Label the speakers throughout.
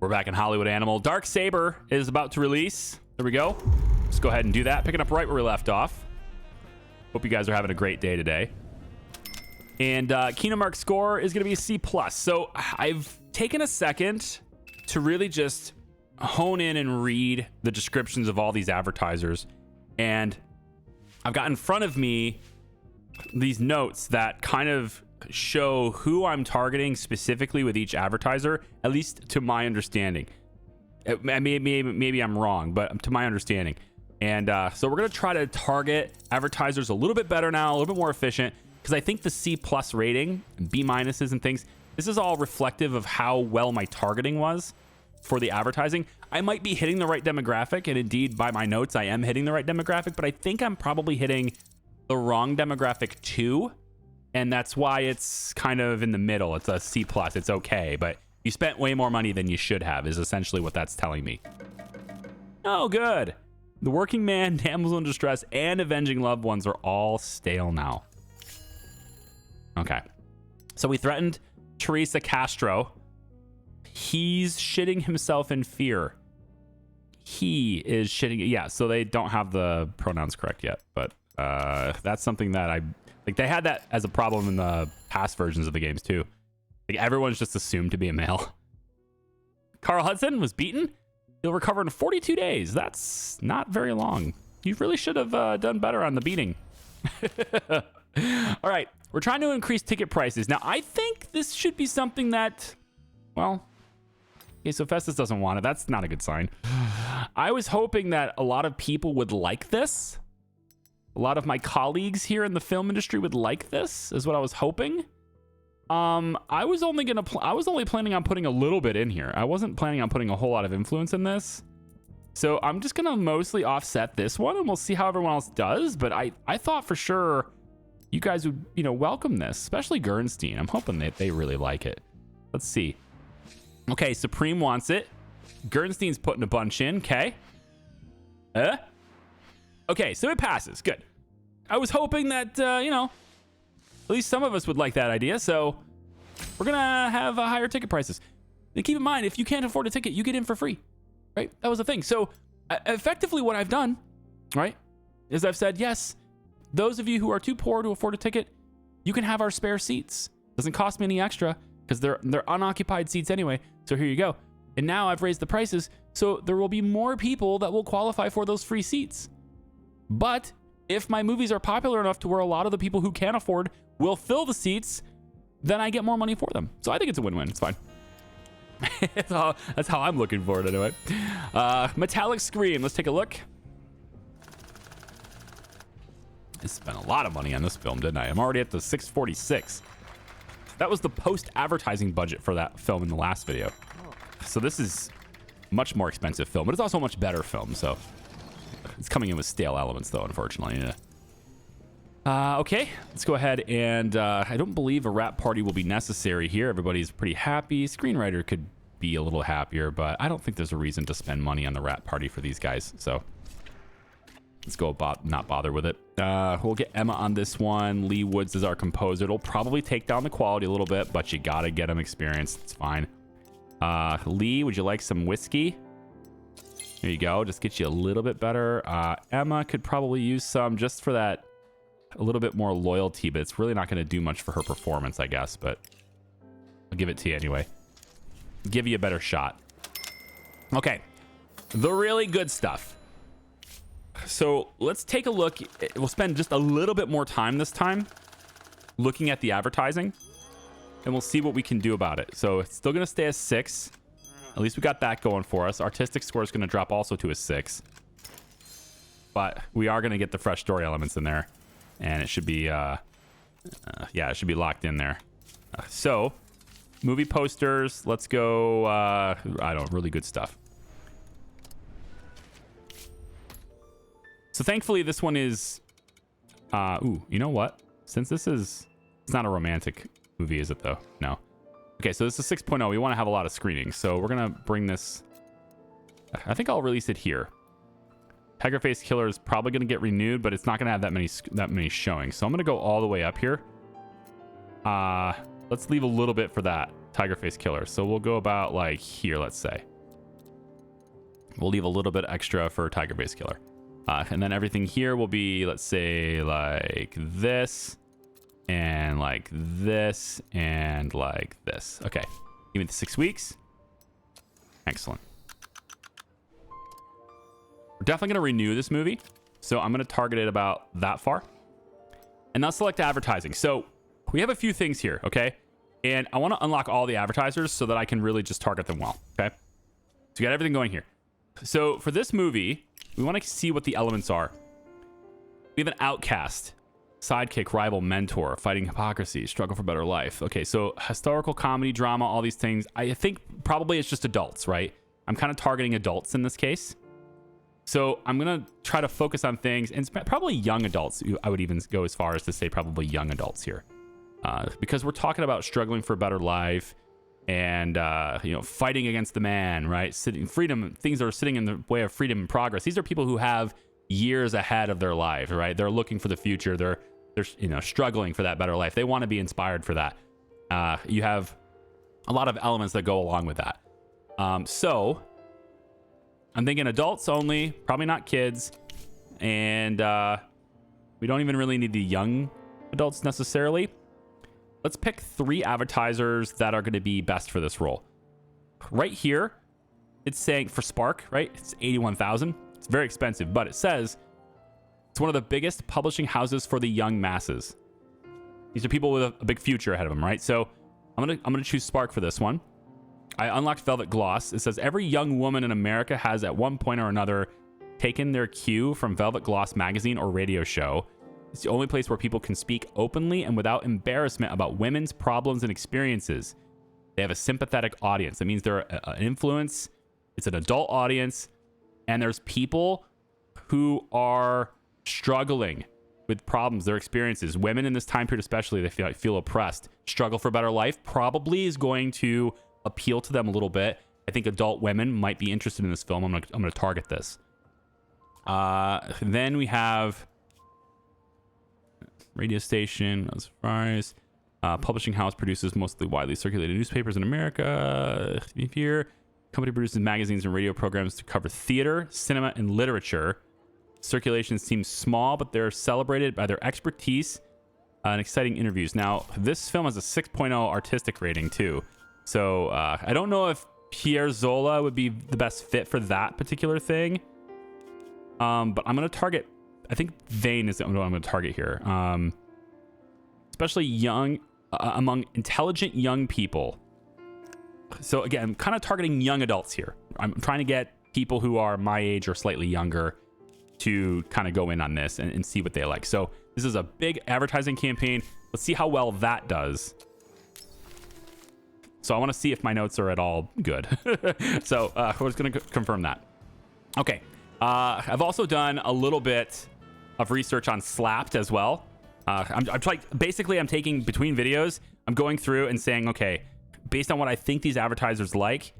Speaker 1: We're back in Hollywood Animal. Dark Saber is about to release. There we go. Let's go ahead and do that. Picking up right where we left off. Hope you guys are having a great day today. And Kingdom Mark score is going to be a C+. So I've taken a second to really just hone in and read the descriptions of all these advertisers. And I've got in front of me these notes that kind of show who I'm targeting specifically with each advertiser, at least to my understanding. Maybe I'm wrong, but to my understanding. And so we're going to try to target advertisers a little bit better now, a little bit more efficient, because I think the C+ rating, B- and things, this is all reflective of how well my targeting was for the advertising. I might be hitting the right demographic, and indeed, by my notes, I am hitting the right demographic, but I think I'm probably hitting the wrong demographic too. And that's why it's kind of in the middle. It's a C+. It's okay, but you spent way more money than you should have is essentially what that's telling me. Oh, good. The Working Man, Damsel in Distress, and Avenging Loved Ones are all stale now. Okay. So we threatened Teresa Castro. He's shitting himself in fear. He is shitting. Yeah, so they don't have the pronouns correct yet, but that's something that like they had that as a problem in the past versions of the games too. Like everyone's just assumed to be a male. Carl Hudson was beaten. He'll recover in 42 days. That's not very long. You really should have done better on the beating. All right, we're trying to increase ticket prices. Now, I think this should be something that, well, okay, so Festus doesn't want it. That's not a good sign. I was hoping that a lot of people would like this. A lot of my colleagues here in the film industry would like this, is what I was hoping. I was only planning on putting a little bit in here. I wasn't planning on putting a whole lot of influence in this. So I'm just gonna mostly offset this one, and we'll see how everyone else does. But I thought for sure you guys would, welcome this, especially Gernstein. I'm hoping that they really like it. Let's see. Okay, Supreme wants it. Gernstein's putting a bunch in. Okay. Okay, so it passes. Good. I was hoping that, at least some of us would like that idea. So we're going to have higher ticket prices. And keep in mind, if you can't afford a ticket, you get in for free, right? That was the thing. So effectively what I've done, right, is I've said, yes, those of you who are too poor to afford a ticket, you can have our spare seats. Doesn't cost me any extra because they're unoccupied seats anyway. So here you go. And now I've raised the prices. So there will be more people that will qualify for those free seats. But if my movies are popular enough to where a lot of the people who can afford will fill the seats, then I get more money for them. So I think it's a win-win. It's fine. That's how I'm looking for it anyway. Metallic Scream. Let's take a look. I spent a lot of money on this film, didn't I? I'm already at the 646. That was the post-advertising budget for that film in the last video. So this is much more expensive film, but it's also a much better film, so it's coming in with stale elements, though, unfortunately. Yeah. Okay, let's go ahead and I don't believe a rap party will be necessary here. Everybody's pretty happy. Screenwriter could be a little happier, but I don't think there's a reason to spend money on the rap party for these guys. So let's go not bother with it. We'll get Emma on this one. Lee Woods is our composer. It'll probably take down the quality a little bit, but you gotta get him experienced. It's fine. Lee, would you like some whiskey? There you go. Just get you a little bit better. Emma could probably use some just for that a little bit more loyalty, but it's really not going to do much for her performance, I guess. But I'll give it to you anyway. Give you a better shot. Okay. The really good stuff. So let's take a look. We'll spend just a little bit more time this time looking at the advertising, and we'll see what we can do about it. So it's still going to stay as 6. At least we got that going for us. Artistic score is going to drop also to a 6. But we are going to get the fresh story elements in there. And it should be, yeah, it should be locked in there. So, movie posters. Let's go, I don't know, really good stuff. So, thankfully, this one is, ooh, you know what? Since this is, it's not a romantic movie, is it, though? No. Okay, so this is 6.0. We want to have a lot of screenings. So, we're going to bring this, I think I'll release it here. Tiger Face Killer is probably going to get renewed, but it's not going to have that many showings. So I'm going to go all the way up here. Let's leave a little bit for that Tiger Face Killer. So we'll go about like here, let's say. We'll leave a little bit extra for tiger base killer. And then everything here will be, let's say, like this, and like this, and like this. Okay, give me the 6 weeks. Excellent. We're definitely going to renew this movie, so I'm going to target it about that far. And now select advertising. So we have a few things here, okay? And I want to unlock all the advertisers so that I can really just target them well, okay? So we got everything going here. So for this movie, we want to see what the elements are. We have an outcast, sidekick, rival, mentor, fighting hypocrisy, struggle for better life. Okay, so historical comedy, drama, all these things. I think probably it's just adults, right? I'm kind of targeting adults in this case. So I'm going to try to focus on things, and it's probably young adults. I would even go as far as to say probably young adults here. Because we're talking about struggling for a better life and, fighting against the man, right? Freedom, things that are sitting in the way of freedom and progress. These are people who have years ahead of their life, right? They're looking for the future. They're struggling for that better life. They want to be inspired for that. You have a lot of elements that go along with that. So I'm thinking adults only, probably not kids. And we don't even really need the young adults necessarily. Let's pick 3 advertisers that are going to be best for this role. Right here, it's saying for Spark, right? It's 81,000. It's very expensive, but it says it's one of the biggest publishing houses for the young masses. These are people with a big future ahead of them, right? So I'm gonna choose Spark for this one. I unlocked Velvet Gloss. It says every young woman in America has at one point or another taken their cue from Velvet Gloss magazine or radio show. It's the only place where people can speak openly and without embarrassment about women's problems and experiences. They have a sympathetic audience. That means they're an influence. It's an adult audience. And there's people who are struggling with problems, their experiences. Women in this time period especially, they feel oppressed. Struggle for a better life probably is going to appeal to them a little bit. I think adult women might be interested in this film. I'm gonna target this. Then we have radio station, as far as publishing house produces mostly widely circulated newspapers in America. Here, company produces magazines and radio programs to cover theater, cinema, and literature. Circulation seems small, but they're celebrated by their expertise and exciting interviews. Now, this film has a 6.0 artistic rating too. So I don't know if Pierre Zola would be the best fit for that particular thing. But I'm going to target, I think Vane is what I'm going to target here. Especially young, among intelligent young people. So again, I'm kind of targeting young adults here. I'm trying to get people who are my age or slightly younger to kind of go in on this and see what they like. So this is a big advertising campaign. Let's see how well that does. So I want to see if my notes are at all good. So we're just going to confirm that. Okay. I've also done a little bit of research on Slapped as well. I'm trying, basically I'm taking between videos, I'm going through and saying, okay, based on what I think these advertisers like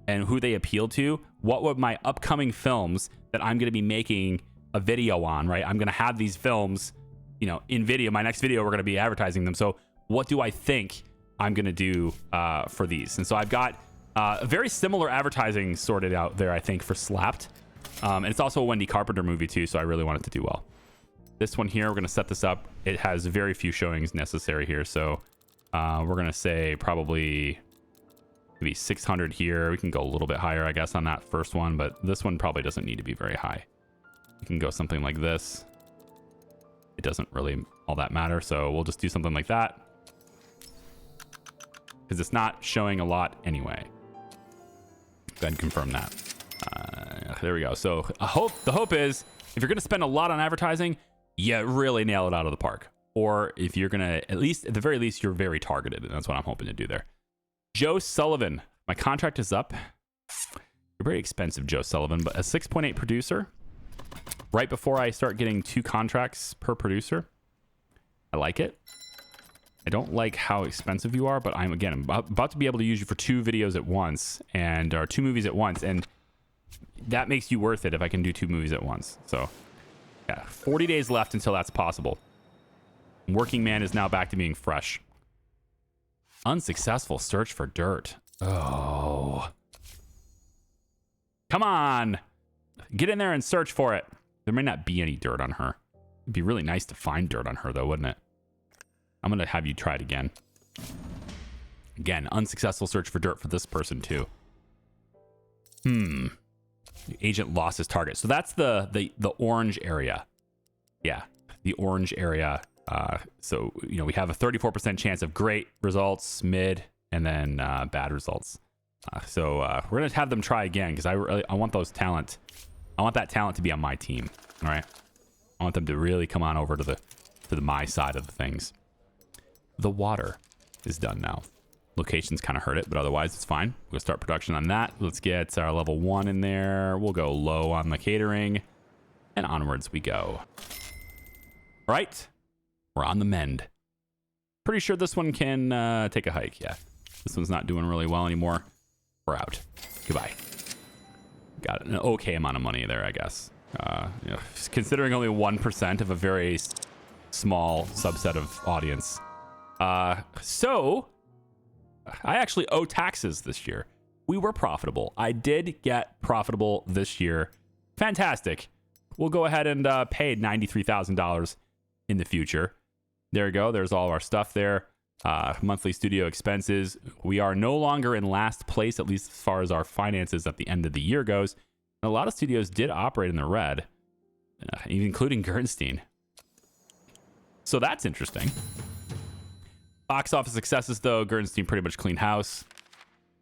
Speaker 1: and who they appeal to, what would my upcoming films that I'm going to be making a video on, right? I'm going to have these films, in video. My next video, we're going to be advertising them. So what do I think I'm going to do for these? And so I've got very similar advertising sorted out there, I think, for Slapped. And it's also a Wendy Carpenter movie too, so I really want it to do well. This one here, we're going to set this up. It has very few showings necessary here, so we're going to say probably maybe 600 here. We can go a little bit higher, I guess, on that first one, but this one probably doesn't need to be very high. We can go something like this. It doesn't really all that matter, so we'll just do something like that because it's not showing a lot anyway. Go ahead and confirm that. There we go. So the hope is if you're going to spend a lot on advertising, you really nail it out of the park. Or if you're going to, at the very least, you're very targeted. And that's what I'm hoping to do there. Joe Sullivan. My contract is up. You're very expensive, Joe Sullivan, but a 6.8 producer. Right before I start getting 2 contracts per producer. I like it. I don't like how expensive you are, but I'm about to be able to use you for 2 videos at once or 2 movies at once. And that makes you worth it if I can do 2 movies at once. So yeah, 40 days left until that's possible. Working Man is now back to being fresh. Unsuccessful search for dirt. Oh. Come on. Get in there and search for it. There may not be any dirt on her. It'd be really nice to find dirt on her, though, wouldn't it? I'm going to have you try it again. Again, unsuccessful search for dirt for this person, too. The agent lost his target. So that's the orange area. Yeah, the orange area. So, you know, we have a 34% chance of great results, mid, and then bad results. So we're going to have them try again because I want those talent. I want that talent to be on my team. All right. I want them to really come on over to the my side of the things. The water is done now. Locations kind of hurt it, but otherwise it's fine. We'll start production on that. Let's get our level 1 in there. We'll go low on the catering, and onwards we go. All right. We're on the mend. Pretty sure this one can take a hike. Yeah. This one's not doing really well anymore. We're out. Goodbye. Got an okay amount of money there, I guess. You know, considering only 1% of a very small subset of audience. So I actually owe taxes this year. We were profitable. I did get profitable this year. Fantastic. We'll go ahead and pay $93,000 in the future. There you go. There's all our stuff there. Monthly studio expenses. We are no longer in last place, at least as far as our finances at the end of the year goes. And a lot of studios did operate in the red, including Gernstein. So that's interesting. Box office successes, though, Gernstein pretty much cleaned house.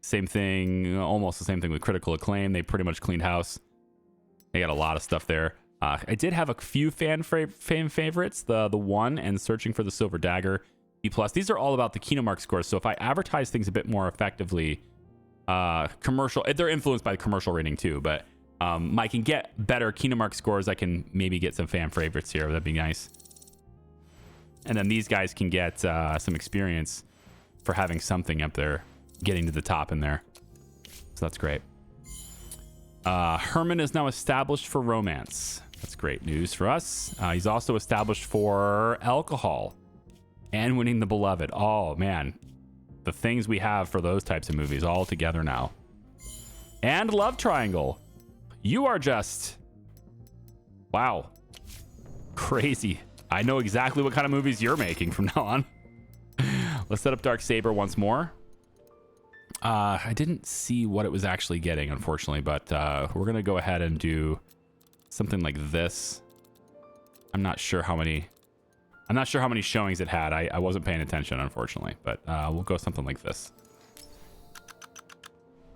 Speaker 1: Same thing, almost the same thing with critical acclaim. They pretty much cleaned house. They got a lot of stuff there. I did have a few fan favorites, the One and Searching for the Silver Dagger. B+. These are all about the KinoMark scores. So if I advertise things a bit more effectively, commercial, they're influenced by the commercial rating too, but I can get better KinoMark scores. I can maybe get some fan favorites here. That'd be nice. And then these guys can get some experience for having something up there, getting to the top in there. So that's great. Herman is now established for romance. That's great news for us. He's also established for alcohol and Winning the Beloved. Oh, man. The things we have for those types of movies all together now. And Love Triangle. You are just... Wow. Crazy. I know exactly what kind of movies you're making from now on. Let's set up Dark Saber once more. I didn't see what it was actually getting, unfortunately, but we're going to go ahead and do something like this. I'm not sure how many showings it had. I wasn't paying attention, unfortunately, but we'll go something like this.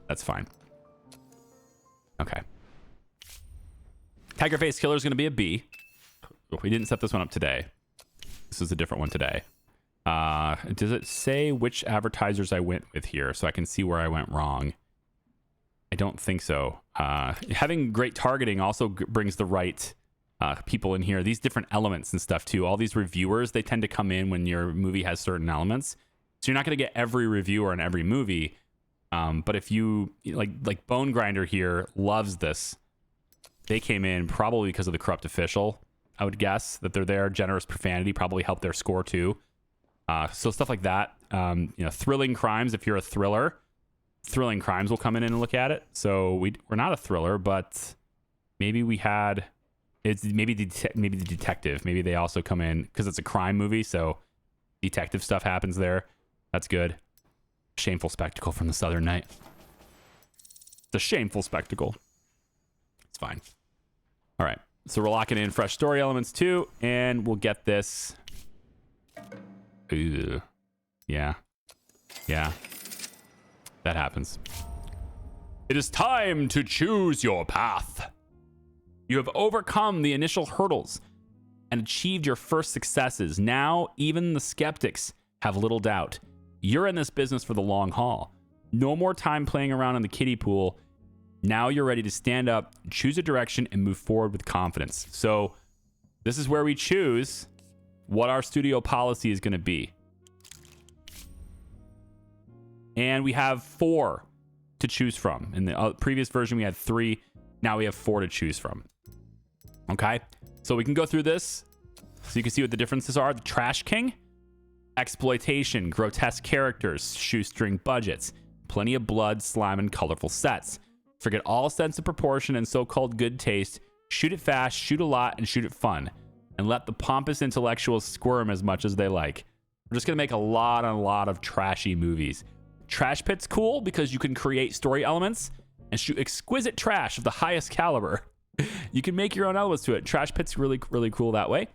Speaker 1: That's fine. Okay. Tiger Face Killer is going to be a B. We didn't set this one up today. This is a different one today. Does it say which advertisers I went with here so I can see where I went wrong? I don't think so. Having great targeting also brings the right people in here. These different elements and stuff too. All these reviewers, they tend to come in when your movie has certain elements. So you're not going to get every reviewer on every movie. But if you like Bone Grinder here loves this. They came in probably because of the Corrupt Official. I would guess that they're there. Generous Profanity probably helped their score too. So stuff like that. Thrilling Crimes. If you're a thriller, Thrilling Crimes will come in and look at it. So we're not a thriller, but maybe we had. It's maybe the detective. Maybe they also come in because it's a crime movie. So detective stuff happens there. That's good. Shameful Spectacle from the Southern Night. It's a shameful spectacle. It's fine. All right. So we're locking in fresh story elements too, and we'll get this. Ooh. Yeah. Yeah. That happens. It is time to choose your path. You have overcome the initial hurdles and achieved your first successes. Now, even the skeptics have little doubt. You're in this business for the long haul. No more time playing around in the kiddie pool. Now you're ready to stand up, choose a direction, and move forward with confidence. So this is where we choose what our studio policy is going to be. And we have 4 to choose from. In the previous version, we had 3. Now we have 4 to choose from. Okay? So we can go through this so you can see what the differences are. The Trash King, exploitation, grotesque characters, shoestring budgets, plenty of blood, slime, and colorful sets. Forget all sense of proportion and so-called good taste. Shoot it fast, shoot a lot, and shoot it fun. And let the pompous intellectuals squirm as much as they like. We're just going to make a lot of trashy movies. Trash Pit's cool because you can create story elements and shoot exquisite trash of the highest caliber. You can make your own elements to it. Trash Pit's really cool that way.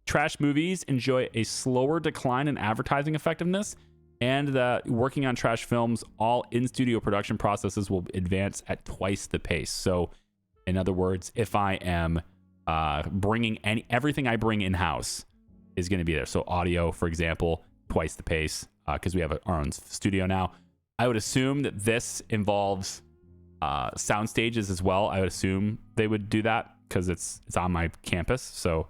Speaker 1: Trash movies enjoy a slower decline in advertising effectiveness, and working on trash films, all in-studio production processes will advance at twice the pace. So, in other words, if I am bringing everything I bring in-house is going to be there. So audio, for example, twice the pace, because we have our own studio now. I would assume that this involves sound stages as well. I would assume they would do that because it's on my campus. So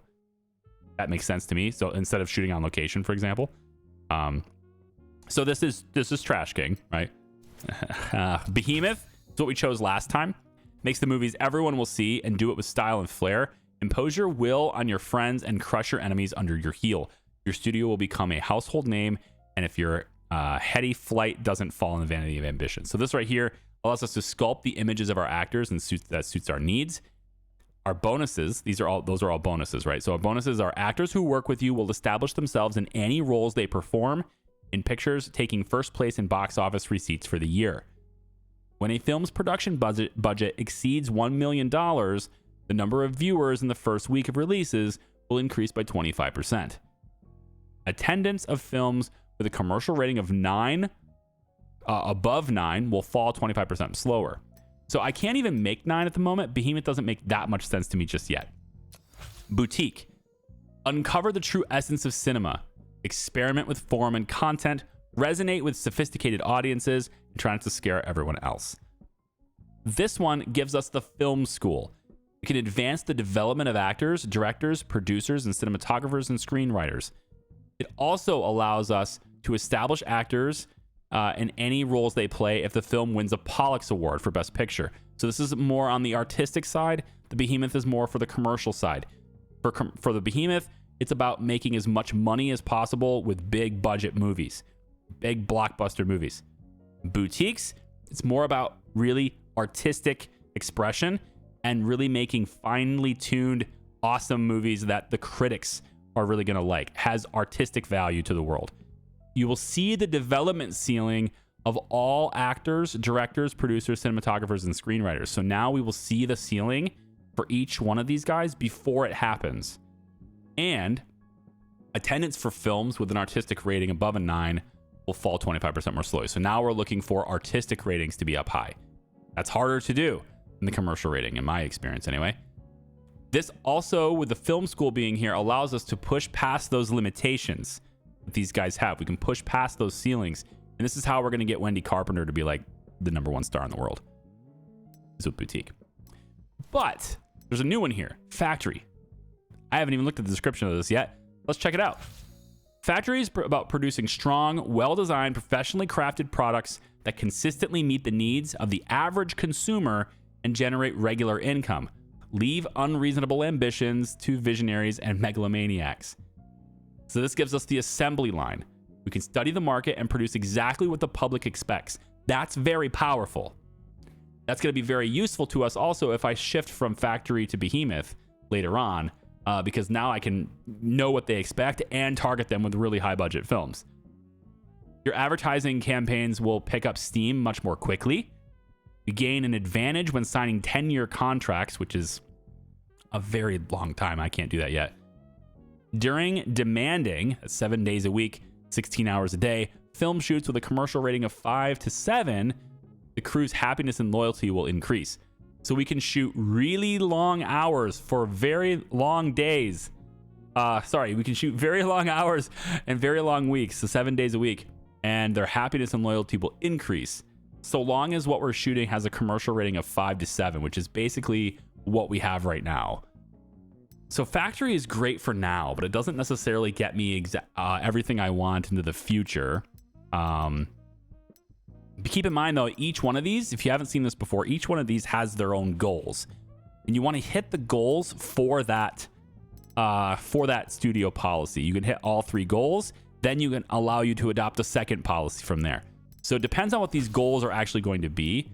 Speaker 1: that makes sense to me. So instead of shooting on location, for example. So this is Trash King, right? Behemoth is what we chose last time. Makes the movies everyone will see and do it with style and flair. Impose your will on your friends and crush your enemies under your heel. Your studio will become a household name, and if your heady flight doesn't fall in the vanity of ambition. So this right here allows us to sculpt the images of our actors and that suits our needs. Our bonuses, those are all bonuses, right? So our bonuses are actors who work with you will establish themselves in any roles they perform in pictures, taking first place in box office receipts for the year. When a film's production budget exceeds $1 million, the number of viewers in the first week of releases will increase by 25%. Attendance of films with a commercial rating of 9, above 9, will fall 25% slower. So I can't even make 9 at the moment. Behemoth doesn't make that much sense to me just yet. Boutique. Uncover the true essence of cinema. Experiment with form and content. Resonate with sophisticated audiences and try not to scare everyone else. This one gives us the film school. We can advance the development of actors, directors, producers, and cinematographers and screenwriters. It also allows us to establish actors in any roles they play if the film wins a Pollux Award for Best Picture. So this is more on the artistic side. The Behemoth is more for the commercial side. For the Behemoth, it's about making as much money as possible with big budget movies, big blockbuster movies. Boutiques, it's more about really artistic expression and really making finely tuned, awesome movies that the critics are really going to like, has artistic value to the world. You will see the development ceiling of all actors, directors, producers, cinematographers, and screenwriters. So now we will see the ceiling for each one of these guys before it happens. And attendance for films with an artistic rating above a 9 will fall 25% more slowly. So now we're looking for artistic ratings to be up high. That's harder to do than the commercial rating, in my experience anyway. This also, with the film school being here, allows us to push past those limitations that these guys have. We can push past those ceilings. And this is how we're going to get Wendy Carpenter to be like the #1 star in the world. Is with Boutique. But there's a new one here, Factory. I haven't even looked at the description of this yet. Let's check it out. Factory is about producing strong, well-designed, professionally crafted products that consistently meet the needs of the average consumer and generate regular income. Leave unreasonable ambitions to visionaries and megalomaniacs. So this gives us the assembly line. We can study the market and produce exactly what the public expects. That's very powerful. That's going to be very useful to us also if I shift from Factory to Behemoth later on, because now I can know what they expect and target them with really high budget films. Your advertising campaigns will pick up steam much more quickly. You gain an advantage when signing 10-year contracts, which is a very long time. I can't do that yet. During demanding 7 days a week, 16 hours a day, film shoots with a commercial rating of 5 to 7, the crew's happiness and loyalty will increase. So we can shoot really long hours for very long days. We can shoot very long hours and very long weeks, so 7 days a week, and their happiness and loyalty will increase so long as what we're shooting has a commercial rating of 5 to 7, which is basically what we have right now. So Factory is great for now, but it doesn't necessarily get me everything I want into the future. Keep in mind, though, each one of these, if you haven't seen this before, each one of these has their own goals. And you want to hit the goals for that studio policy. You can hit all 3 goals, then you can allow you to adopt a second policy from there. So it depends on what these goals are actually going to be.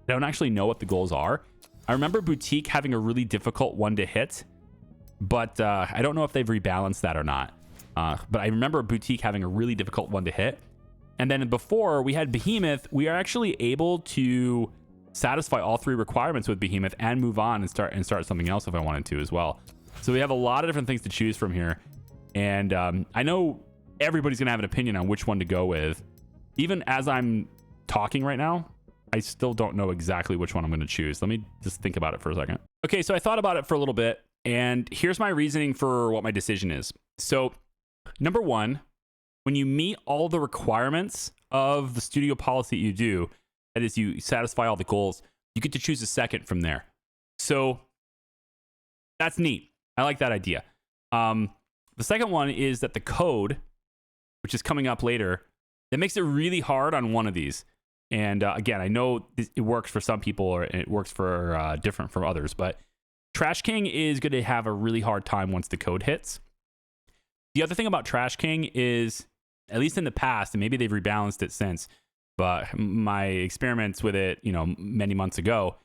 Speaker 1: I don't actually know what the goals are. I remember Boutique having a really difficult one to hit, but I don't know if they've rebalanced that or not. But I remember Boutique having a really difficult one to hit. And then before we had Behemoth, we are actually able to satisfy all 3 requirements with Behemoth and move on and start something else if I wanted to as well. So we have a lot of different things to choose from here. And I know everybody's going to have an opinion on which one to go with. Even as I'm talking right now, I still don't know exactly which one I'm going to choose. Let me just think about it for a second. Okay, so I thought about it for a little bit, and here's my reasoning for what my decision is. So, number one, when you meet all the requirements of the studio policy you do, that is, you satisfy all the goals, you get to choose a second from there. So, that's neat. I like that idea. The second one is that the code, which is coming up later, that makes it really hard on one of these. And again, I know it works for some people or it works for different from others, but Trash King is going to have a really hard time once the code hits. The other thing about Trash King is, at least in the past, and maybe they've rebalanced it since, but my experiments with it, many months ago,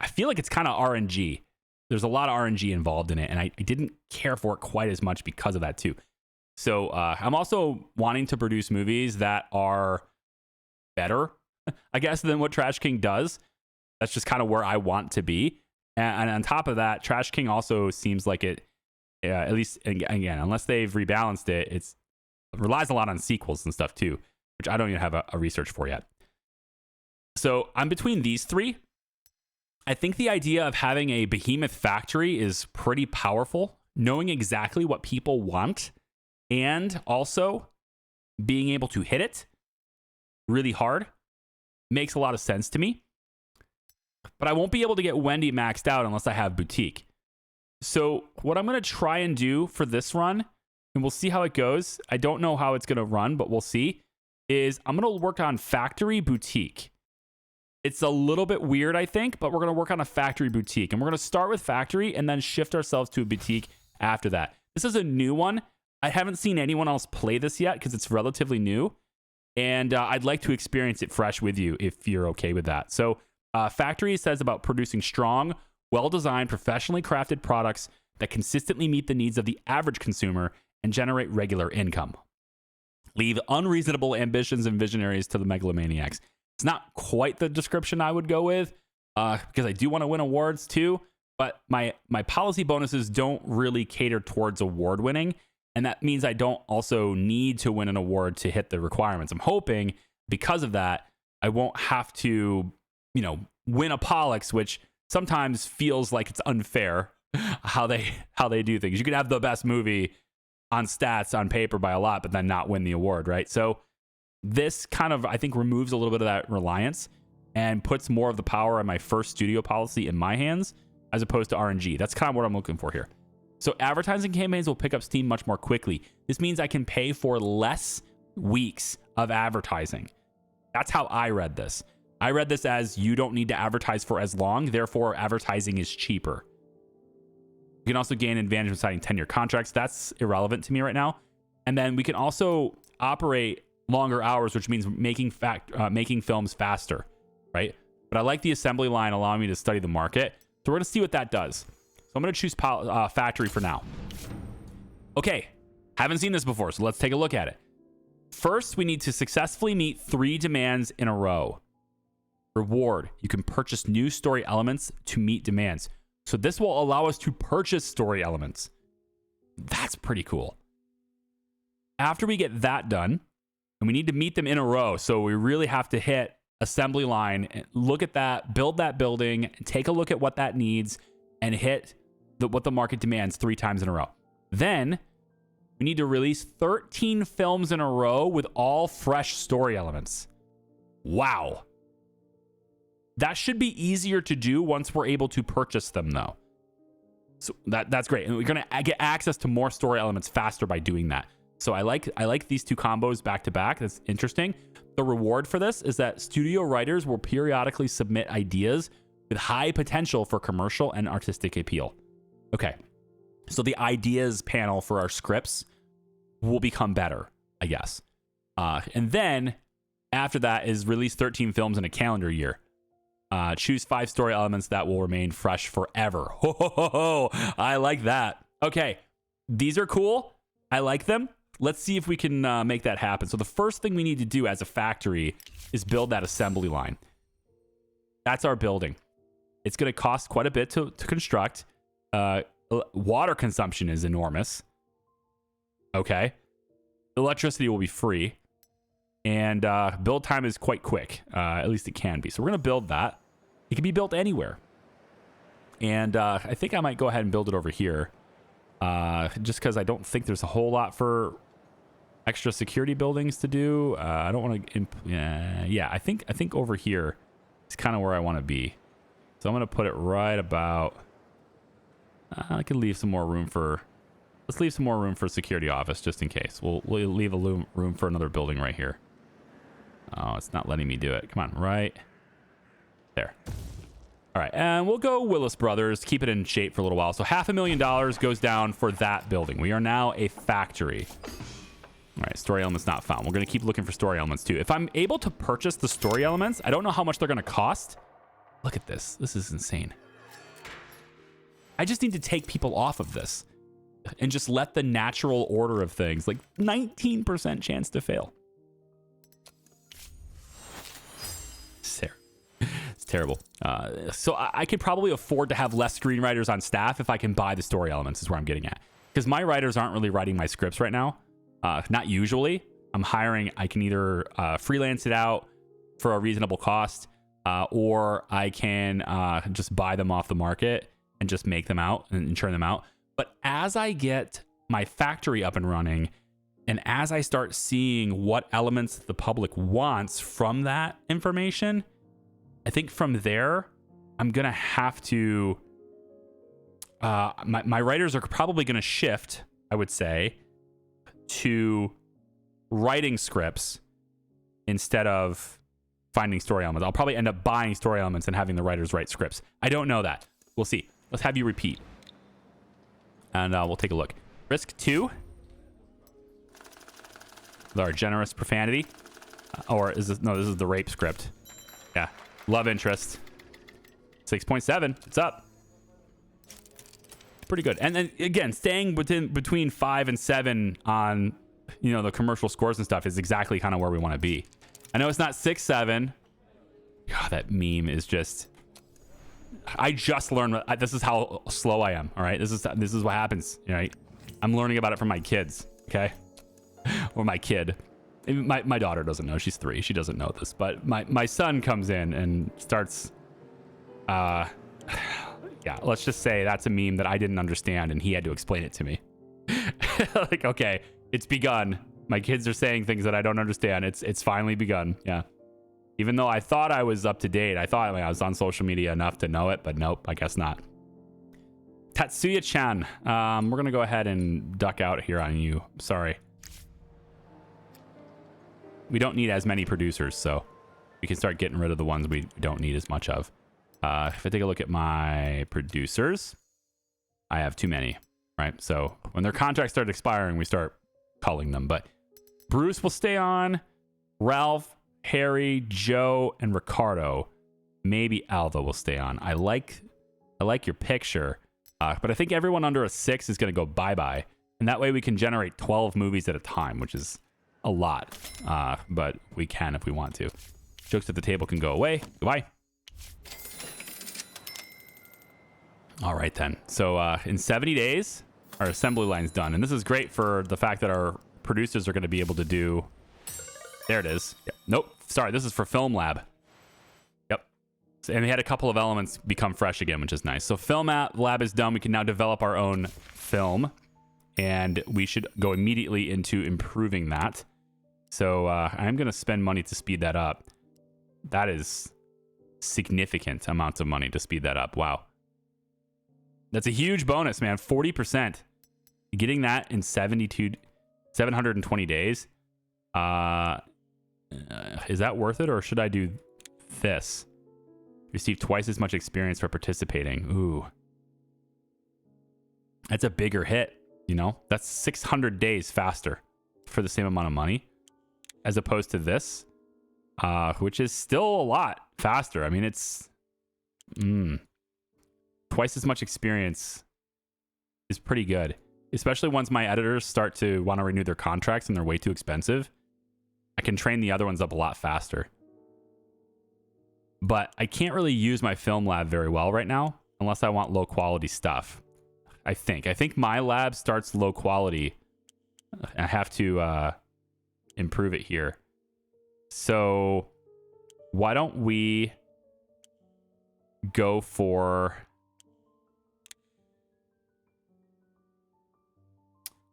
Speaker 1: I feel like it's kind of RNG. There's a lot of RNG involved in it, and I didn't care for it quite as much because of that too. So I'm also wanting to produce movies that are better, I guess, than what Trash King does. That's just kind of where I want to be. And on top of that, Trash King also seems like it, at least, again, unless they've rebalanced it, it relies a lot on sequels and stuff too, which I don't even have a research for yet. So I'm between these 3. I think the idea of having a Behemoth factory is pretty powerful. Knowing exactly what people want and also being able to hit it really hard makes a lot of sense to me. But I won't be able to get Wendy maxed out unless I have Boutique. So what I'm going to try and do for this run, and we'll see how it goes. I don't know how it's going to run, but we'll see, is I'm going to work on Factory Boutique. It's a little bit weird, I think, but we're going to work on a Factory Boutique. And we're going to start with Factory and then shift ourselves to a Boutique after that. This is a new one. I haven't seen anyone else play this yet because it's relatively new. And I'd like to experience it fresh with you if you're okay with that. So Factory says about producing strong, well-designed, professionally crafted products that consistently meet the needs of the average consumer and generate regular income. Leave unreasonable ambitions and visionaries to the megalomaniacs. It's not quite the description I would go with because I do want to win awards too, but my policy bonuses don't really cater towards award winning. And that means I don't also need to win an award to hit the requirements. I'm hoping because of that, I won't have to, win a Pollux, which sometimes feels like it's unfair how they do things. You can have the best movie on stats on paper by a lot, but then not win the award, right? So this kind of, I think, removes a little bit of that reliance and puts more of the power of my first studio policy in my hands as opposed to RNG. That's kind of what I'm looking for here. So advertising campaigns will pick up steam much more quickly. This means I can pay for less weeks of advertising. That's how I read this. I read this as you don't need to advertise for as long, therefore advertising is cheaper. You can also gain advantage of signing 10-year contracts. That's irrelevant to me right now. And then we can also operate longer hours, which means making films faster, right? But I like the assembly line allowing me to study the market. So we're going to see what that does. So I'm going to choose Factory for now. Okay, haven't seen this before, so let's take a look at it. First, we need to successfully meet 3 demands in a row. Reward, you can purchase new story elements to meet demands. So this will allow us to purchase story elements. That's pretty cool. After we get that done, and we need to meet them in a row, so we really have to hit assembly line, look at that, build that building, take a look at what that needs, and hit what the market demands 3 times in a row. Then we need to release 13 films in a row with all fresh story elements. Wow. That should be easier to do once we're able to purchase them, though. So that's great. And we're going to get access to more story elements faster by doing that. So I like these 2 combos back to back. That's interesting. The reward for this is that studio writers will periodically submit ideas with high potential for commercial and artistic appeal. Okay, so the ideas panel for our scripts will become better, I guess. And then after that is release 13 films in a calendar year. Choose 5 story elements that will remain fresh forever. Ho, ho, ho, ho. I like that. Okay, these are cool. I like them. Let's see if we can make that happen. So the first thing we need to do as a factory is build that assembly line. That's our building. It's going to cost quite a bit to construct. Water consumption is enormous. Okay. Electricity will be free. And build time is quite quick. At least it can be. So we're going to build that. It can be built anywhere. And I think I might go ahead and build it over here. Just because I don't think there's a whole lot for extra security buildings to do. I don't want to... yeah, I think over here is kind of where I want to be. So I'm going to put it right about... I can leave some more room for... Let's leave some more room for security office just in case. We'll leave a room for another building right here. Oh, it's not letting me do it. Come on, right there. All right, and we'll go Willis Brothers. Keep it in shape for a little while. So $500,000 goes down for that building. We are now a factory. All right, story elements not found. We're going to keep looking for story elements too. If I'm able to purchase the story elements, I don't know how much they're going to cost. Look at this. This is insane. I just need to take people off of this and just let the natural order of things, like 19% chance to fail. It's terrible. So I could probably afford to have less screenwriters on staff if I can buy the story elements is where I'm getting at. Because my writers aren't really writing my scripts right now. Not usually. I'm hiring. I can either freelance it out for a reasonable cost, or I can just buy them off the market and just make them out and churn them out. But as I get my factory up and running, and as I start seeing what elements the public wants from that information, I think from there, I'm going to have to... my writers are probably going to shift, I would say, to writing scripts instead of finding story elements. I'll probably end up buying story elements and having the writers write scripts. I don't know that. We'll see. Let's have you repeat. And we'll take a look. Risk 2. With our generous profanity. Or is this... No, this is the rape script. Yeah. Love interest. 6.7. It's up. Pretty good. And then, again, staying between 5 and 7 on, you know, the commercial scores and stuff is exactly kind of where we want to be. I know it's not 6, 7. God, that meme is just... I just learned... This is how slow I am, all right? This is what happens, right? I'm learning about it from my kids, okay? Or my kid. My daughter doesn't know. She's 3. She doesn't know this. But my son comes in and starts... yeah, let's just say that's a meme that I didn't understand, and he had to explain it to me. Like, okay, it's begun. My kids are saying things that I don't understand. It's finally begun. Yeah. Even though I thought I was up to date. I thought I was on social media enough to know it, but nope, I guess not. Tatsuya-chan. We're going to go ahead and duck out here on you. Sorry. We don't need as many producers, so we can start getting rid of the ones we don't need as much of. If I take a look at my producers, I have too many, right? So when their contracts start expiring, we start culling them. But Bruce will stay on. Ralph, Harry, Joe, and Ricardo. Maybe Alva will stay on. I like your picture, but I think everyone under a 6 is going to go bye-bye. And that way we can generate 12 movies at a time, which is a lot. But we can if we want to. Jokes at the table can go away. Goodbye. All right, then. So in 70 days, our assembly line's done. And this is great for the fact that our producers are going to be able to do... There it is. Yep. Nope. Sorry, this is for Film Lab. Yep. So, and we had a couple of elements become fresh again, which is nice. So Film Lab is done. We can now develop our own film. And we should go immediately into improving that. So I'm going to spend money to speed that up. That is significant amounts of money to speed that up. Wow. That's a huge bonus, man. 40%. Getting that in 720 days. Is that worth it, or should I do this? Receive twice as much experience for participating. Ooh. That's a bigger hit, you know? That's 600 days faster for the same amount of money as opposed to this, which is still a lot faster. I mean, it's Twice as much experience is pretty good, especially once my editors start to want to renew their contracts and they're way too expensive. I can train the other ones up a lot faster. But I can't really use my film lab very well right now unless I want low quality stuff. I think my lab starts low quality. I have to improve it here. So why don't we go for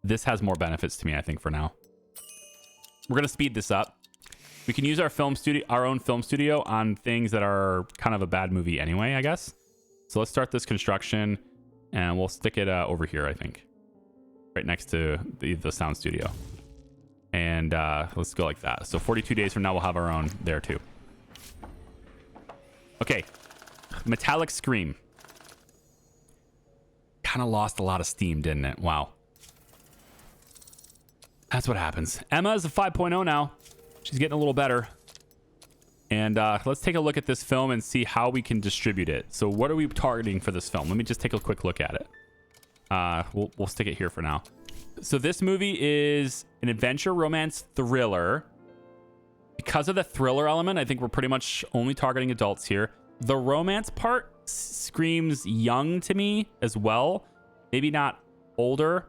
Speaker 1: this? Has more benefits to me, I think, for now. We're gonna speed this up. We can use our own film studio on things that are kind of a bad movie anyway, I guess. So let's start this construction and we'll stick it over here, I think, right next to the sound studio. And let's go like that. So 42 days from now, we'll have our own there too. Okay. Metallic Scream. Kind of lost a lot of steam, didn't it? Wow. That's what happens. Emma is a 5.0 now. She's getting a little better. And let's take a look at this film and see how we can distribute it. So what are we targeting for this film? Let me just take a quick look at it. We'll stick it here for now. So this movie is an adventure romance thriller. Because of the thriller element, I think we're pretty much only targeting adults here. The romance part screams young to me as well. Maybe not older.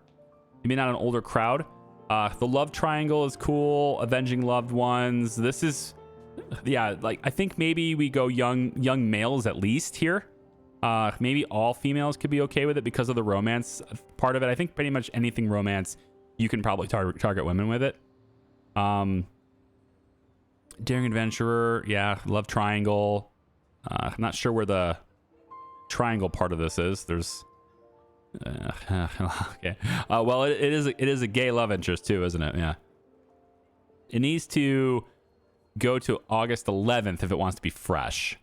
Speaker 1: Maybe not an older crowd. The love triangle is cool. Avenging loved ones. This is, yeah, like I think maybe we go young males at least here. Maybe all females could be okay with it because of the romance part of it. I think pretty much anything romance, you can probably target women with it. Daring adventurer, yeah, love triangle. I'm not sure where the triangle part of this is. There's okay. Well, it is a gay love interest too, isn't it? Yeah. It needs to go to August 11th if it wants to be fresh.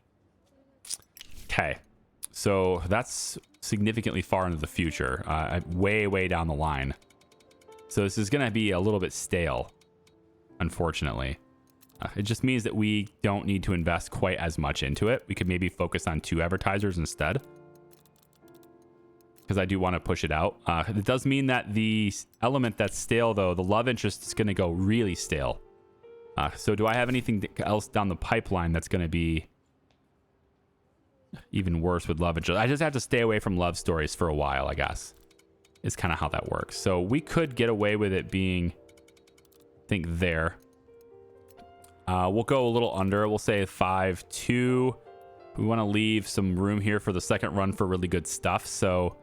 Speaker 1: Okay. So that's significantly far into the future. Way down the line. So this is going to be a little bit stale, unfortunately. It just means that we don't need to invest quite as much into it. We could maybe focus on 2 advertisers instead, because I do want to push it out. It does mean that the element that's stale, though, the love interest, is going to go really stale. So do I have anything else down the pipeline that's going to be even worse with love interest? I just have to stay away from love stories for a while, I guess, is kind of how that works. So we could get away with it being, I think, there. We'll go a little under. We'll say 5.2. We want to leave some room here for the second run for really good stuff. So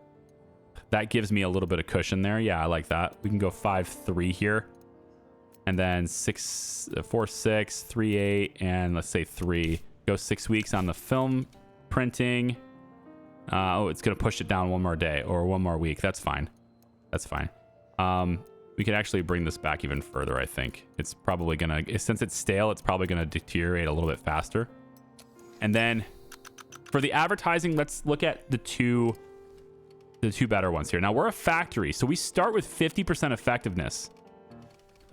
Speaker 1: that gives me a little bit of cushion there. Yeah, I like that. We can go 5.3 here. And then 4.6, 3.8, and let's say 3. Go 6 weeks on the film printing. It's going to push it down one more day or one more week. That's fine. That's fine. We could actually bring this back even further, I think. It's probably going to, since it's stale, it's probably going to deteriorate a little bit faster. And then for the advertising, let's look at the two better ones here. Now, we're a factory, so we start with 50% effectiveness.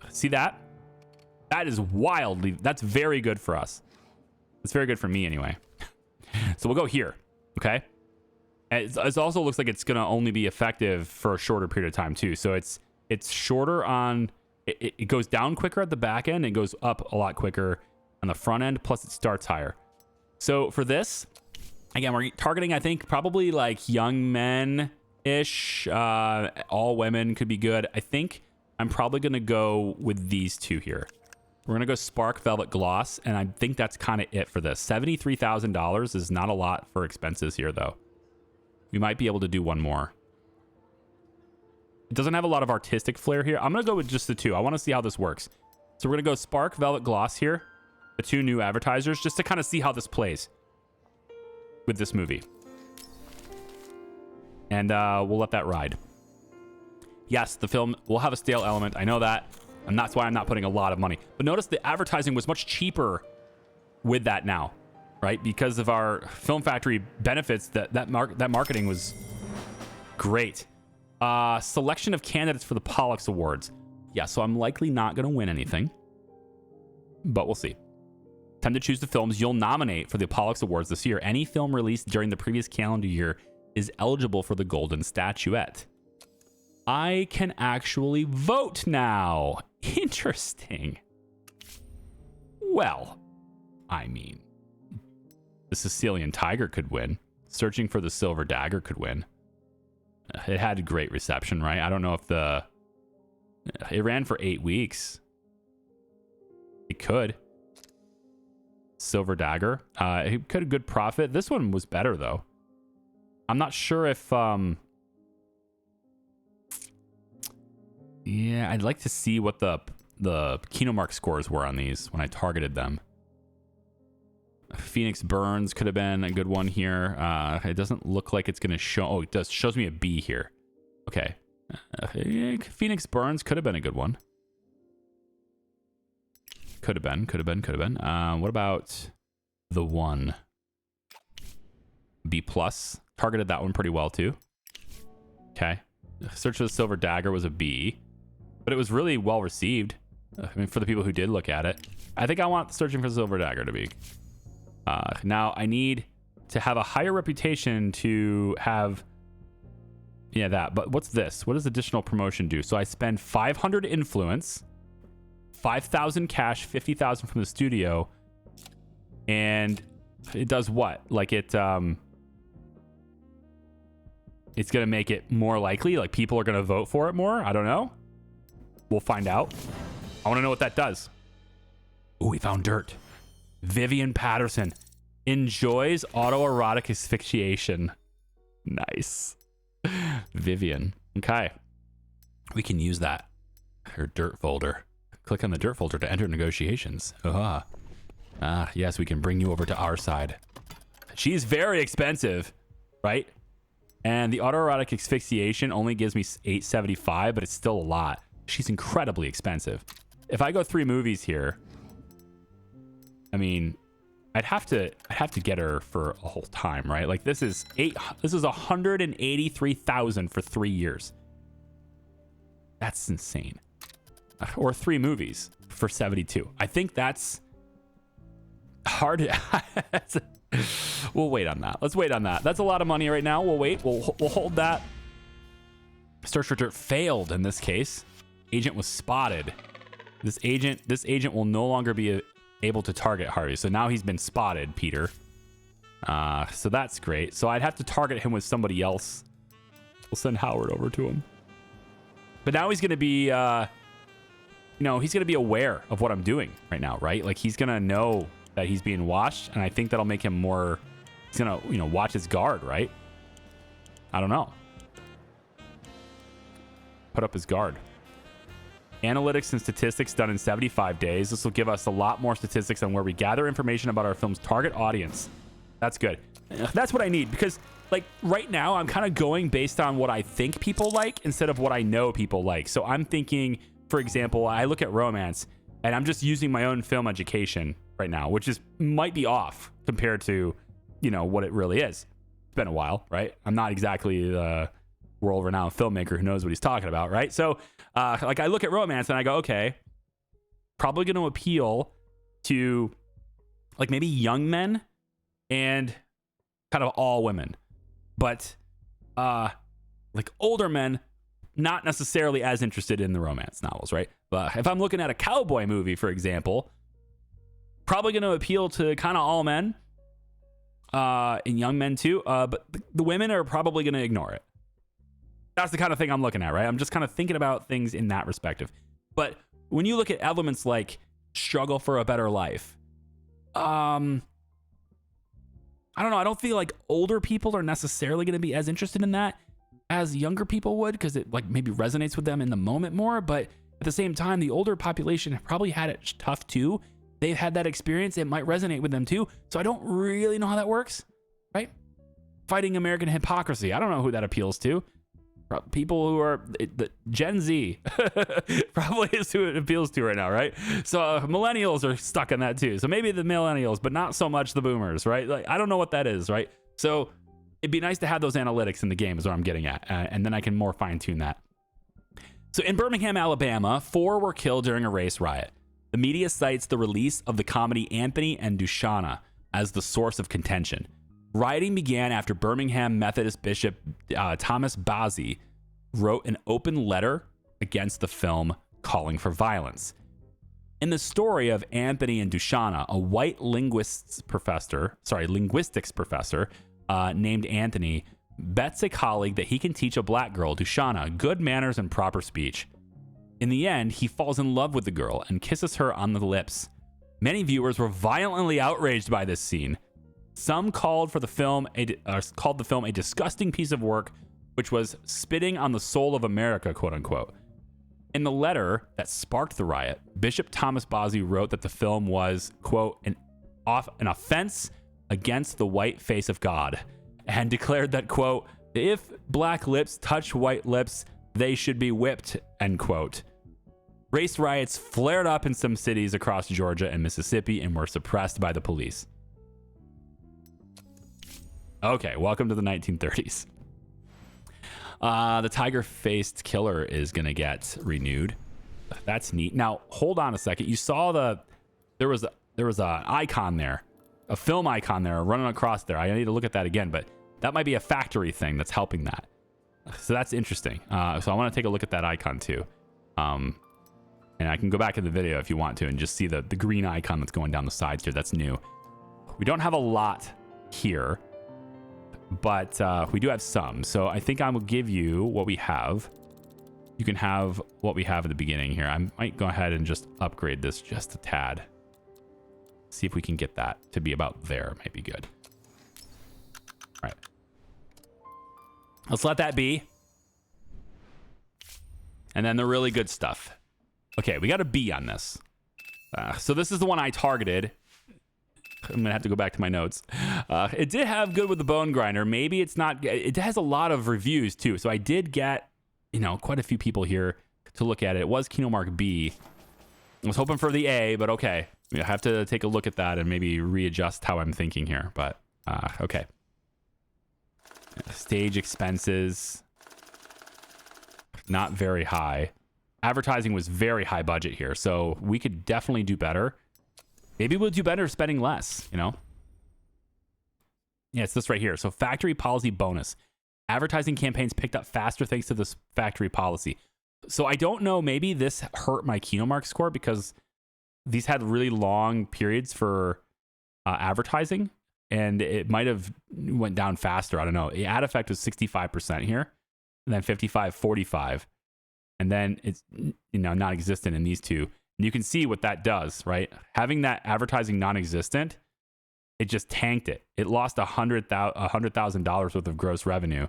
Speaker 1: See that? That is wildly, that's very good for us. It's very good for me anyway. So we'll go here, okay? And it also looks like it's going to only be effective for a shorter period of time too. So it's shorter on, it goes down quicker at the back end. It goes up a lot quicker on the front end. Plus it starts higher. So for this, again, we're targeting, I think, probably like young men-ish. All women could be good. I think I'm probably going to go with these two here. We're going to go Spark Velvet Gloss, and I think that's kind of it for this. $73,000 is not a lot for expenses here, though. We might be able to do one more. It doesn't have a lot of artistic flair here. I'm going to go with just the two. I want to see how this works. So we're going to go Spark Velvet Gloss here. The 2 new advertisers, just to kind of see how this plays with this movie. And we'll let that ride. Yes, the film will have a stale element. I know that. And that's why I'm not putting a lot of money. But notice the advertising was much cheaper with that now, right? Because of our Film Factory benefits, that marketing was great. Selection of candidates for the Pollux Awards. Yeah, so I'm likely not going to win anything. But we'll see. Time to choose the films you'll nominate for the Pollux Awards this year. Any film released during the previous calendar year is eligible for the Golden Statuette. I can actually vote now. Interesting. Well, I mean, the Sicilian Tiger could win. Searching for the Silver Dagger could win. It had great reception, right? I don't know if it ran for 8 weeks. It could. Silver Dagger. It could have good profit. This one was better though. I'm not sure if yeah, I'd like to see what the Kinomark scores were on these when I targeted them. Phoenix Burns could have been a good one here. It doesn't look like it's going to show. Oh, it does. Shows me a B here. Okay. Phoenix Burns could have been a good one. Could have been. What about the one? B+. Targeted that one pretty well too. Okay. Search for the Silver Dagger was a B. But it was really well received. I mean, for the people who did look at it. I think I want Searching for the Silver Dagger to be. Now, I need to have a higher reputation to have... Yeah, that. But what's this? What does additional promotion do? So I spend 500 influence, 5,000 cash, 50,000 from the studio, and it does what? Like it's going to make it more likely, like people are going to vote for it more. I don't know. We'll find out. I want to know what that does. Ooh, we found dirt. Vivian Patterson enjoys autoerotic asphyxiation. Nice. Vivian. Okay. We can use that. Her dirt folder. Click on the dirt folder to enter negotiations. Yes, we can bring you over to our side. She's very expensive, right? And the autoerotic asphyxiation only gives me $875, but it's still a lot. She's incredibly expensive. If I go 3 movies here, I mean, I'd have to get her for a whole time, right? Like this is 183,000 for 3 years. That's insane. Or 3 movies for 72. I think that's hard to we'll wait on that. Let's wait on that. That's a lot of money right now. We'll wait. We'll hold that. Search for dirt failed in this case. Agent was spotted. This agent will no longer be able to target Harvey. So now he's been spotted, Peter. So that's great. So I'd have to target him with somebody else. We'll send Howard over to him. But now he's going to be, he's going to be aware of what I'm doing right now, right? Like he's going to know that he's being watched. And I think that'll make him more, he's going to, watch his guard, right? I don't know. Put up his guard. Analytics and statistics done in 75 days. This will give us a lot more statistics on where we gather information about our film's target audience. That's good. That's what I need because like right now I'm kind of going based on what I think people like instead of what I know people like. So I'm thinking, for example, I look at romance and I'm just using my own film education right now, which might be off compared to, what it really is. It's been a while, right? I'm not exactly the world-renowned filmmaker who knows what he's talking about, right? So like I look at romance and I go, okay, probably going to appeal to like maybe young men and kind of all women, but like older men, not necessarily as interested in the romance novels, right? But if I'm looking at a cowboy movie, for example, probably going to appeal to kind of all men and young men too, but the women are probably going to ignore it. That's the kind of thing I'm looking at, right? I'm just kind of thinking about things in that perspective. But when you look at elements like struggle for a better life, I don't know. I don't feel like older people are necessarily going to be as interested in that as younger people would because it like maybe resonates with them in the moment more. But at the same time, the older population probably had it tough too. They've had that experience. It might resonate with them too. So I don't really know how that works, right? Fighting American hypocrisy. I don't know who that appeals to. People who are the Gen Z probably is who it appeals to right now, right? So millennials are stuck in that too. So maybe the millennials, but not so much the boomers, right? Like I don't know what that is, right? So it'd be nice to have those analytics in the game is what I'm getting at. And then I can more fine tune that. So in Birmingham, Alabama, 4 were killed during a race riot. The media cites the release of the comedy Anthony and Dushana as the source of contention. Rioting began after Birmingham Methodist Bishop Thomas Bazzi wrote an open letter against the film calling for violence. In the story of Anthony and Dushana, a white linguistics professor named Anthony bets a colleague that he can teach a black girl, Dushana, good manners and proper speech. In the end, he falls in love with the girl and kisses her on the lips. Many viewers were violently outraged by this scene. Some called the film a disgusting piece of work, which was spitting on the soul of America, quote unquote. In the letter that sparked the riot, Bishop Thomas Bazzi wrote that the film was, quote, an offense against the white face of God, and declared that, quote, if black lips touch white lips, they should be whipped, end quote. Race riots flared up in some cities across Georgia and Mississippi and were suppressed by the police. Okay, welcome to the 1930s. The tiger-faced killer is going to get renewed. That's neat. Now, hold on a second. You saw there was an icon there, a film icon there running across there. I need to look at that again, but that might be a factory thing that's helping that. So that's interesting. So I want to take a look at that icon too. And I can go back in the video if you want to and just see the green icon that's going down the sides here. That's new. We don't have a lot here, but we do have some. So I think I will give you what we have. You can have what we have at the beginning here. I might go ahead and just upgrade this just a tad. See if we can get that to be about there. Might be good. All right. Let's let that be. And then the really good stuff. Okay, we got a B on this. So this is the one I targeted. I'm going to have to go back to my notes. It did have good with the bone grinder. Maybe it's not. It has a lot of reviews too. So I did get, quite a few people here to look at it. It was Kino Mark B. I was hoping for the A, but okay. I have to take a look at that and maybe readjust how I'm thinking here. But okay. Stage expenses. Not very high. Advertising was very high budget here. So we could definitely do better. Maybe we'll do better spending less, Yeah, it's this right here. So factory policy bonus. Advertising campaigns picked up faster thanks to this factory policy. So I don't know. Maybe this hurt my Kino Mark score because these had really long periods for advertising. And it might have went down faster. I don't know. The ad effect was 65% here. And then 55, 45. And then it's, non-existent in these two. And you can see what that does, right? Having that advertising non-existent, it just tanked it. It lost $100,000 worth of gross revenue.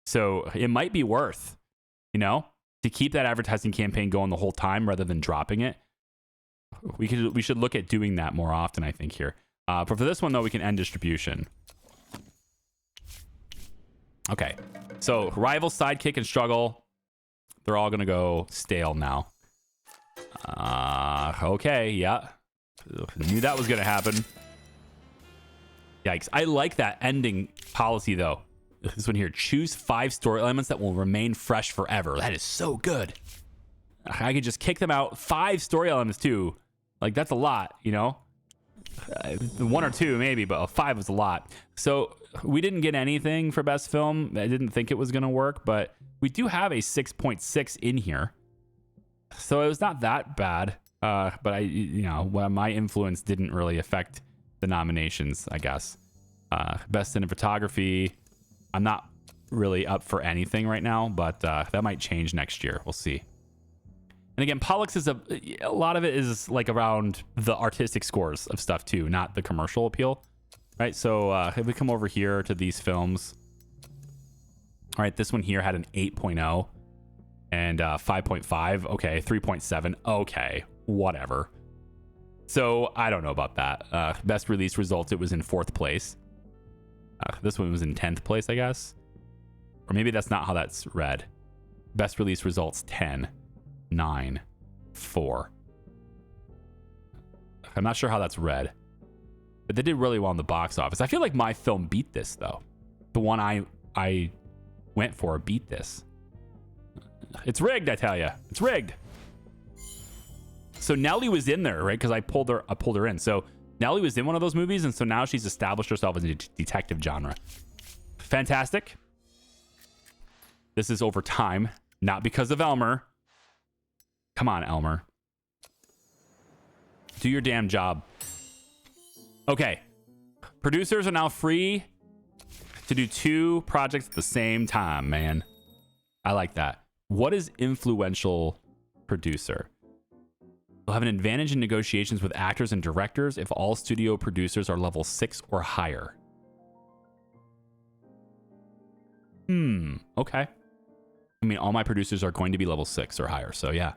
Speaker 1: So it might be worth, to keep that advertising campaign going the whole time rather than dropping it. We should look at doing that more often, I think, here. But for this one, though, we can end distribution. Okay. So rival, sidekick, and struggle. They're all going to go stale now. Okay, yeah. Knew that was going to happen. Yikes. I like that ending policy, though. This one here. Choose 5 story elements that will remain fresh forever. That is so good. I could just kick them out. 5 story elements, too. Like, that's a lot, 1 or 2, maybe, but 5 was a lot. So we didn't get anything for best film. I didn't think it was going to work, but we do have a 6.6 in here. So it was not that bad. But my influence didn't really affect the nominations, I guess. Best cinematography. I'm not really up for anything right now, but that might change next year. We'll see. And again, Pollux is a lot of it is like around the artistic scores of stuff too, not the commercial appeal, right? So if we come over here to these films, all right, this one here had an 8.0 and 5.5. Okay, 3.7. Okay, whatever. So I don't know about that. Best release results, it was in 4th place. This one was in 10th place, I guess. Or maybe that's not how that's read. Best release results, 10. 9, 4. I'm not sure how that's read, but they did really well in the box office. I feel like my film beat this though. The one I went for beat this. It's rigged, I tell you. It's rigged. So Nellie was in there, right? Because I pulled her in. So Nellie was in one of those movies, and so now she's established herself in the detective genre. Fantastic. This is over time, not because of Elmer. Come on, Elmer. Do your damn job. Okay. Producers are now free to do 2 projects at the same time, man. I like that. What is influential producer? You'll have an advantage in negotiations with actors and directors if all studio producers are level 6 or higher. Okay. I mean, all my producers are going to be level 6 or higher, so yeah.